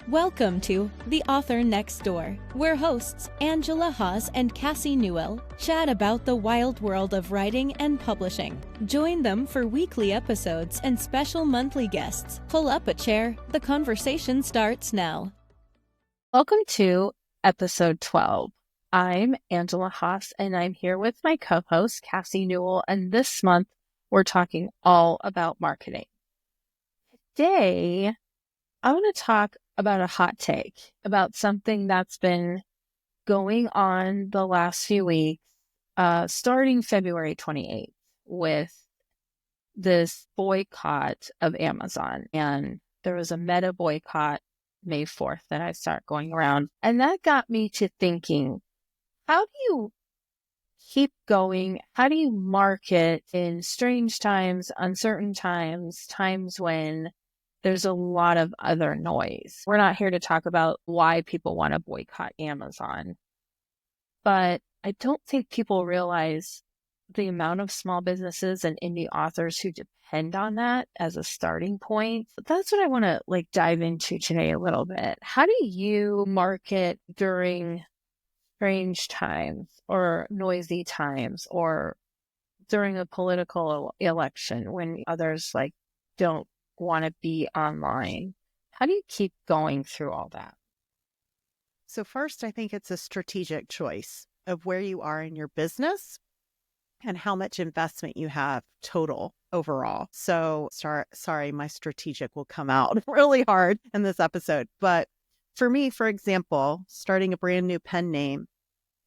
Welcome to The Author Next Door, where hosts Angela, Haas and Cassie Newell chat about the wild world of writing and publishing. Join them for weekly episodes and special monthly guests. Pull up a chair. The conversation starts now. Welcome to episode 12. I'm Angela Haas, and I'm here with my co-host, Cassie Newell, and this month we're talking all about marketing. Today, I want to talk about a hot take, about something that's been going on the last few weeks, starting February 28th with this boycott of Amazon. And there was a meta boycott May 4th that I start going around. And that got me to thinking, how do you keep going? How do you market in strange times, uncertain times, times when there's a lot of other noise? We're not here to talk about why people want to boycott Amazon, but I don't think people realize the amount of small businesses and indie authors who depend on that as a starting point. That's what I want to dive into today a little bit. How do you market during strange times or noisy times or during a political election when others don't want to be online? How do you keep going through all that? So first, I think it's a strategic choice of where you are in your business and how much investment you have total overall. So sorry, my strategic will come out really hard in this episode. But for me, for example, starting a brand new pen name,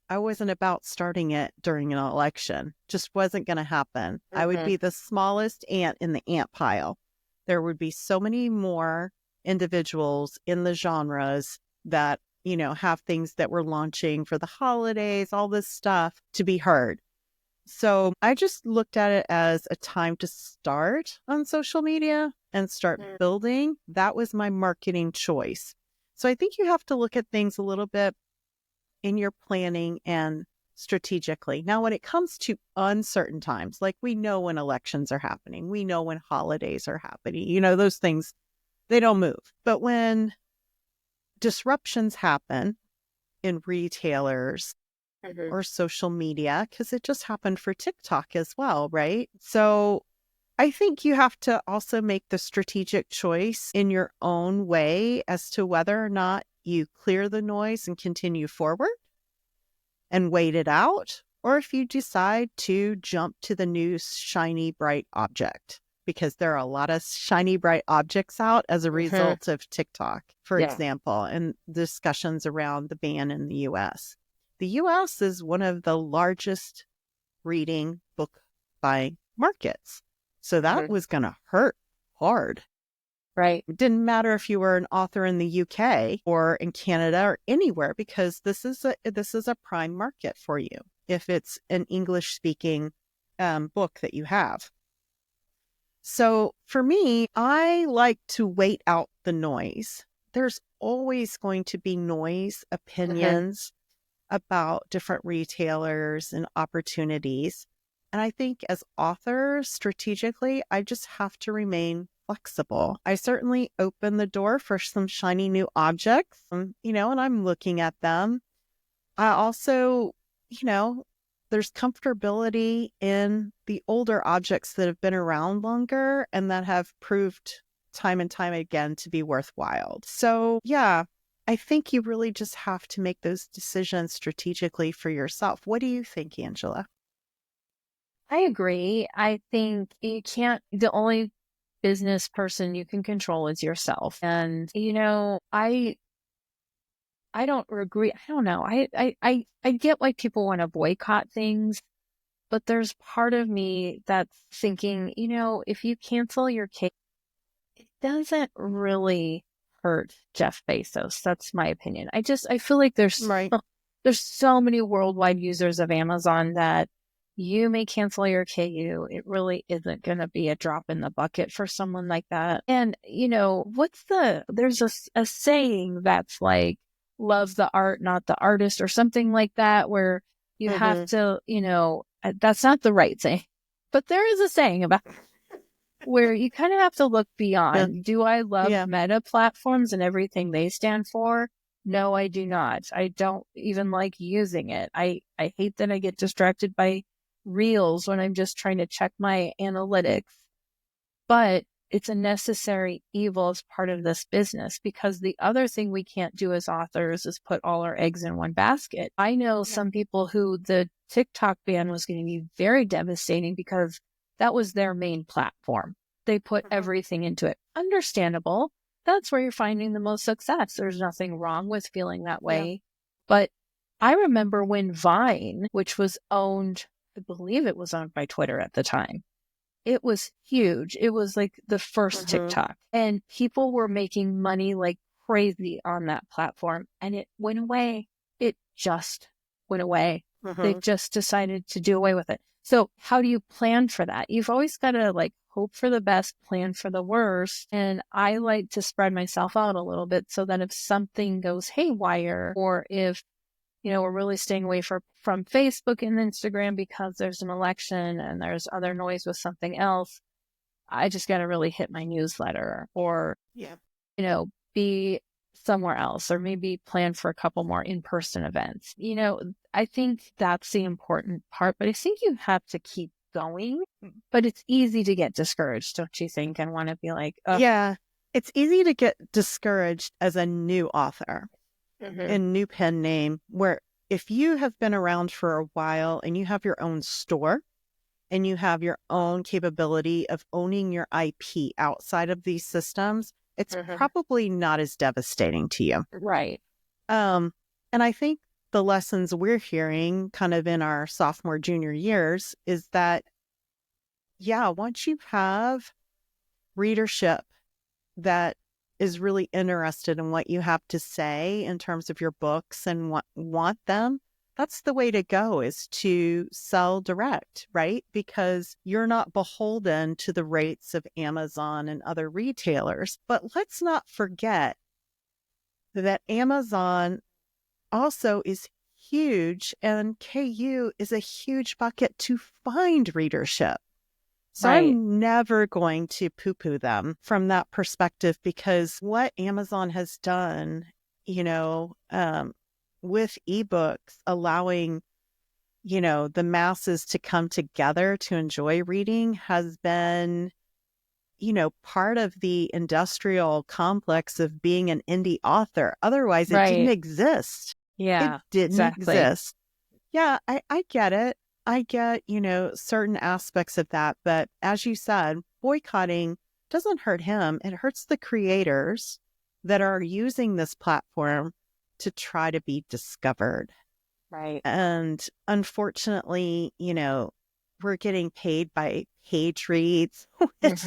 I wasn't about starting it during an election. Just wasn't going to happen. Mm-hmm. I would be the smallest ant in the ant pile. There would be so many more individuals in the genres that, have things that we're launching for the holidays, all this stuff to be heard. So I just looked at it as a time to start on social media and start building. That was my marketing choice. So I think you have to look at things a little bit in your planning and strategically. Now, when it comes to uncertain times, we know when elections are happening, we know when holidays are happening, those things, they don't move. But when disruptions happen in retailers or social media, because it just happened for TikTok as well, right? So I think you have to also make the strategic choice in your own way as to whether or not you clear the noise and continue forward and wait it out, or if you decide to jump to the new shiny, bright object, because there are a lot of shiny, bright objects out as a result of TikTok, for example, and discussions around the ban in the U.S. The U.S. is one of the largest reading book buying markets. So that was going to hurt hard. Right. It didn't matter if you were an author in the UK or in Canada or anywhere, because this is a prime market for you if it's an English speaking book that you have. So for me, I like to wait out the noise. There's always going to be noise, opinions about different retailers and opportunities. And I think as authors, strategically, I just have to remain flexible. I certainly open the door for some shiny new objects, and I'm looking at them. I also, there's comfortability in the older objects that have been around longer and that have proved time and time again to be worthwhile. So yeah, I think you really just have to make those decisions strategically for yourself. What do you think, Angela? I agree. I think the only business person you can control is yourself. And, I don't agree. I don't know. I get why people want to boycott things, but there's part of me that's thinking, if you cancel your cake, it doesn't really hurt Jeff Bezos. That's my opinion. I feel like there's so many worldwide users of Amazon that you may cancel your KU. It really isn't going to be a drop in the bucket for someone like that. And, there's a saying that's love the art, not the artist, or something like that, where you have to, that's not the right saying, but there is a saying about where you kind of have to look Yeah. beyond. Do I love Yeah. meta platforms and everything they stand for? No, I do not. I don't even like using it. I hate that I get distracted by reels when I'm just trying to check my analytics. But it's a necessary evil as part of this business, because the other thing we can't do as authors is put all our eggs in one basket. I know some people who the TikTok ban was going to be very devastating because that was their main platform. They put everything into it. Understandable. That's where you're finding the most success. There's nothing wrong with feeling that way. But I remember when Vine, which was owned, I believe it was owned by Twitter at the time, it was huge. It was like the first TikTok, and people were making money like crazy on that platform, and it went away. It just went away. They've just decided to do away with it. So how do you plan for that? You've always got to like hope for the best, plan for the worst. And I like to spread myself out a little bit so that if something goes haywire, or if we're really staying away from Facebook and Instagram because there's an election and there's other noise with something else, I just got to really hit my newsletter, or, be somewhere else, or maybe plan for a couple more in-person events. I think that's the important part, but I think you have to keep going, but it's easy to get discouraged, don't you think? And want to be like, ugh. Yeah. It's easy to get discouraged as a new author. And new pen name, where if you have been around for a while and you have your own store and you have your own capability of owning your IP outside of these systems, it's probably not as devastating to you. Right. And I think the lessons we're hearing kind of in our sophomore, junior years is that, once you have readership that is really interested in what you have to say in terms of your books and want them, that's the way to go, is to sell direct, right? Because you're not beholden to the rates of Amazon and other retailers. But let's not forget that Amazon also is huge, and KU is a huge bucket to find readership. So I'm never going to poo-poo them from that perspective, because what Amazon has done, with ebooks, allowing, the masses to come together to enjoy reading, has been, part of the industrial complex of being an indie author. Otherwise, it didn't exist. Yeah, It didn't exist. Yeah, I get it. I get, certain aspects of that. But as you said, boycotting doesn't hurt him. It hurts the creators that are using this platform to try to be discovered. Right. And unfortunately, we're getting paid by page reads, which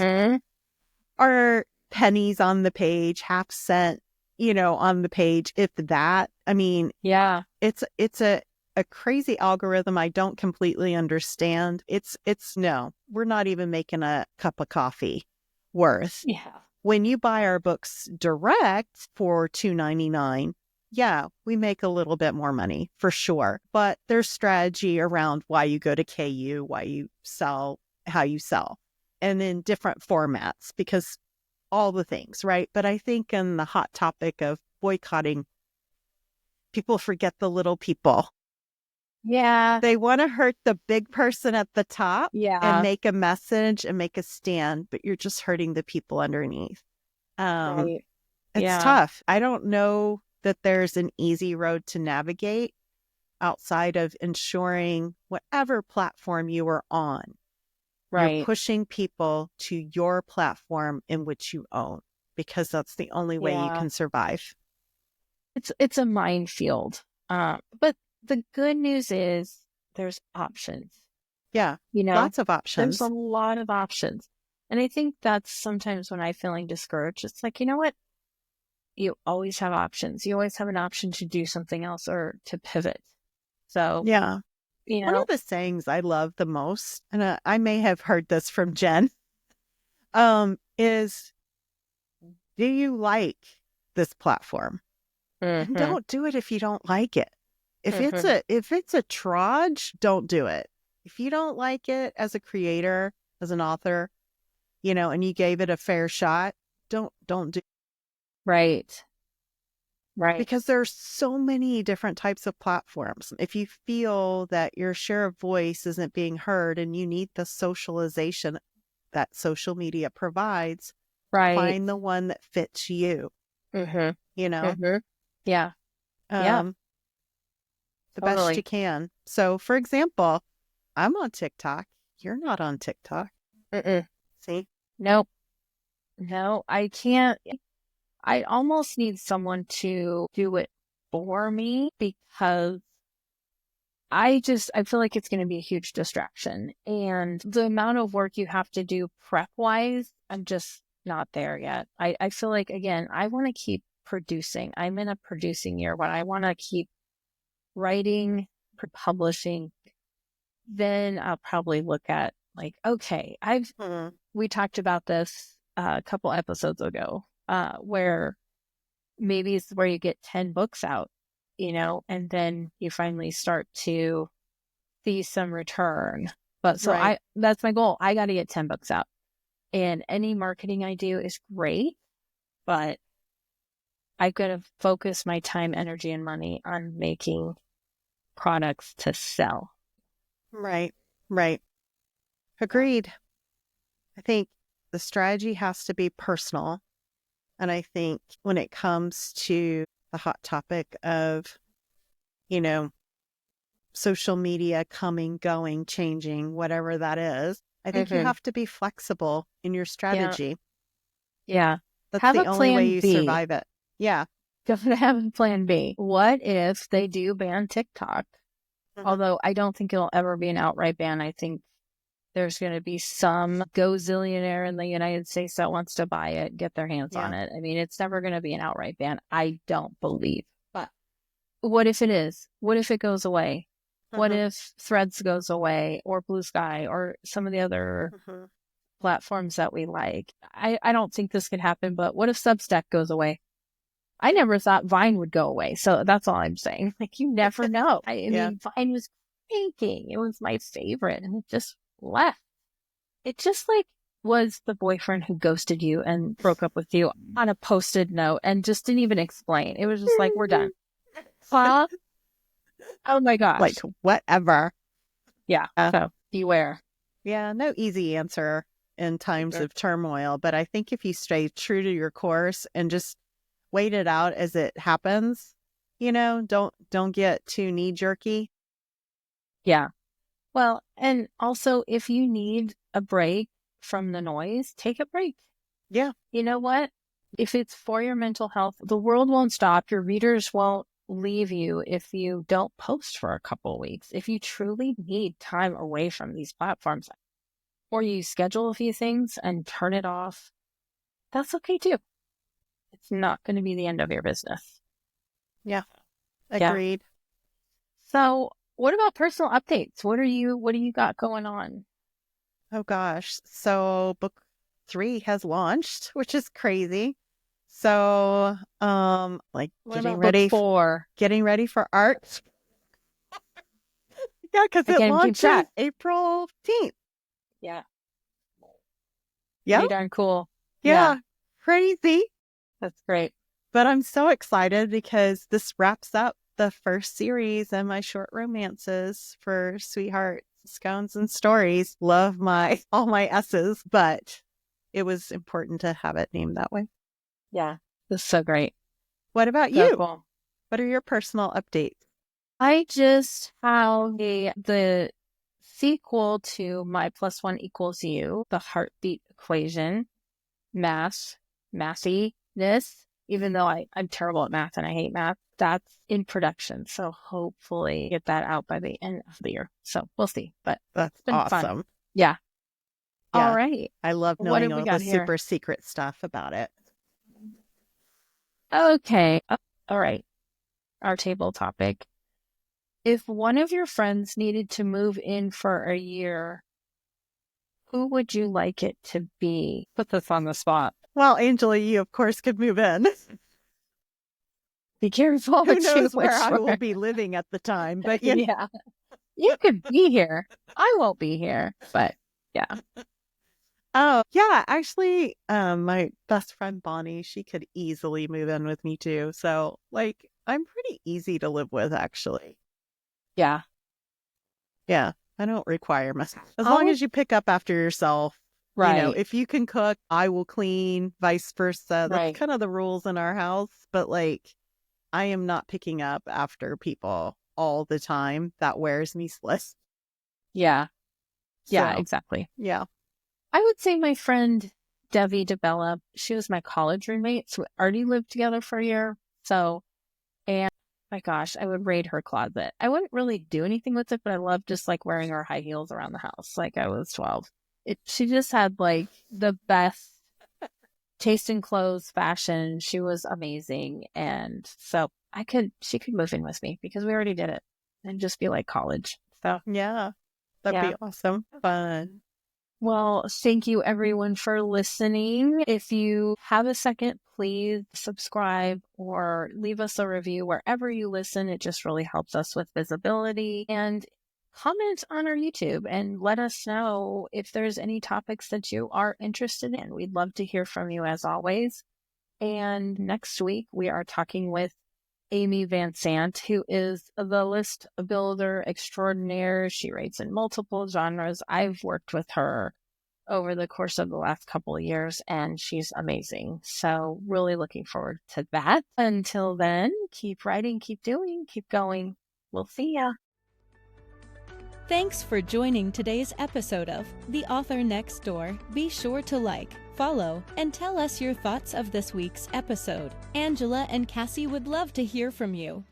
are pennies on the page, half cent, on the page, if that. I mean, it's a crazy algorithm I don't completely understand. It's no, we're not even making a cup of coffee worth. Yeah. When you buy our books direct for $2.99, we make a little bit more money for sure. But there's strategy around why you go to KU, why you sell, how you sell, and in different formats, because all the things, right? But I think in the hot topic of boycotting, people forget the little people. Yeah. They want to hurt the big person at the top and make a message and make a stand, but you're just hurting the people underneath. It's tough. I don't know that there's an easy road to navigate outside of ensuring whatever platform you are on, you're pushing people to your platform in which you own, because that's the only way you can survive. It's a minefield. But the good news is there's options. Yeah. Lots of options. There's a lot of options. And I think that's sometimes when I'm feeling discouraged, it's like, you know what? You always have options. You always have an option to do something else or to pivot. So, one of the sayings I love the most, and I may have heard this from Jen, is, do you like this platform? And don't do it if you don't like it. If it's a trudge, don't do it. If you don't like it as a creator, as an author, and you gave it a fair shot, don't do Right. Right. because there's so many different types of platforms. If you feel that your share of voice isn't being heard and you need the socialization that social media provides, Right. find the one that fits you, Mm-hmm. you know, Mm-hmm. Yeah. Yeah. the best Totally. you can. So, for example, I'm on TikTok. You're not on TikTok. Mm-mm. See? Nope. No, I can't. I almost need someone to do it for me because I feel like it's going to be a huge distraction. And the amount of work you have to do prep wise, I'm just not there yet. I feel like, again, I want to keep producing. I'm in a producing year, but I want to keep writing, publishing. Then I'll probably look at like, okay, we talked about this a couple episodes ago, where maybe it's where you get 10 books out, and then you finally start to see some return. But so Right. that's my goal. I got to get 10 books out, and any marketing I do is great, but I've got to focus my time, energy, and money on making products to sell. Right. Right. Agreed. I think the strategy has to be personal. And I think when it comes to the hot topic of, social media coming, going, changing, whatever that is, I think you have to be flexible in your strategy. Yeah. That's Have the a only way plan you B. survive it. Yeah. Gotta have a plan B. What if they do ban TikTok? Although I don't think it'll ever be an outright ban. I think there's going to be some gazillionaire in the United States that wants to buy it, get their hands on it. I mean, it's never going to be an outright ban. I don't believe. But what if it is? What if it goes away? What if Threads goes away, or Blue Sky, or some of the other platforms that we like? I don't think this could happen, but what if Substack goes away? I never thought Vine would go away. So that's all I'm saying. Like, you never know. I mean, Vine was cranking. It was my favorite, and it just left. It just was the boyfriend who ghosted you and broke up with you on a post-it note and just didn't even explain. It was just like, we're done. Huh? Oh my gosh. Like, whatever. Yeah. So beware. Yeah. No easy answer in times of turmoil. But I think if you stay true to your course and just wait it out as it happens, don't get too knee jerky. Yeah. Well, and also if you need a break from the noise, take a break. Yeah. You know what? If it's for your mental health, the world won't stop. Your readers won't leave you if you don't post for a couple of weeks. If you truly need time away from these platforms, or you schedule a few things and turn it off, that's okay too. It's not going to be the end of your business. Yeah. Agreed. Yeah. So what about personal updates? What do you got going on? Oh gosh. So book 3 has launched, which is crazy. So, What getting about ready book 4? Getting ready for art. Yeah, because it launches April 15th. Yeah. Yeah. Pretty darn cool. Yeah. Crazy. That's great. But I'm so excited because this wraps up the first series in my short romances for Sweetheart, Scones, and Stories. Love all my S's, but it was important to have it named that way. Yeah. This is so great. What about So you? cool. What are your personal updates? I just have the sequel to My Plus One Equals You, the heartbeat equation, massiness, even though I'm terrible at math and I hate math, that's in production. So hopefully get that out by the end of the year. So we'll see. But That's been awesome. fun. Yeah. All right. I love knowing all the super secret stuff about it. Okay. All right. Our table topic. If one of your friends needed to move in for a year, who would you like it to be? Put this on the spot. Well, Angela, you of course could move in. Be careful. Who knows where I will be living at the time, but yeah, you could be here. I won't be here, but yeah. Oh, yeah, actually, my best friend Bonnie, she could easily move in with me too. So, like, I'm pretty easy to live with, actually. Yeah. Yeah, I don't require much. As I long would, as you pick up after yourself, right, if you can cook, I will clean, vice versa. That's right. kind of the rules in our house. But like, I am not picking up after people all the time. That wears me slit. Yeah. Yeah, So, exactly. yeah. I would say my friend Debbie DeBella, she was my college roommate. So we already lived together for a year. So, and my gosh, I would raid her closet. I wouldn't really do anything with it, but I loved just like wearing her high heels around the house like I was 12. She just had like the best taste in clothes, fashion. She was amazing. And so she could move in with me because we already did it and just be like college. So, Yeah. That'd yeah. be awesome. Fun. Well, thank you everyone for listening. If you have a second, please subscribe or leave us a review wherever you listen. It just really helps us with visibility, and comment on our YouTube and let us know if there's any topics that you are interested in. We'd love to hear from you as always. And next week we are talking with Amy Van Sant, who is the list builder extraordinaire. She writes in multiple genres. I've worked with her over the course of the last couple of years, and she's amazing. So really looking forward to that. Until then, keep writing, keep doing, keep going. We'll see ya. Thanks for joining today's episode of The Author Next Door. Be sure to like, follow, and tell us your thoughts of this week's episode. Angela and Cassie would love to hear from you.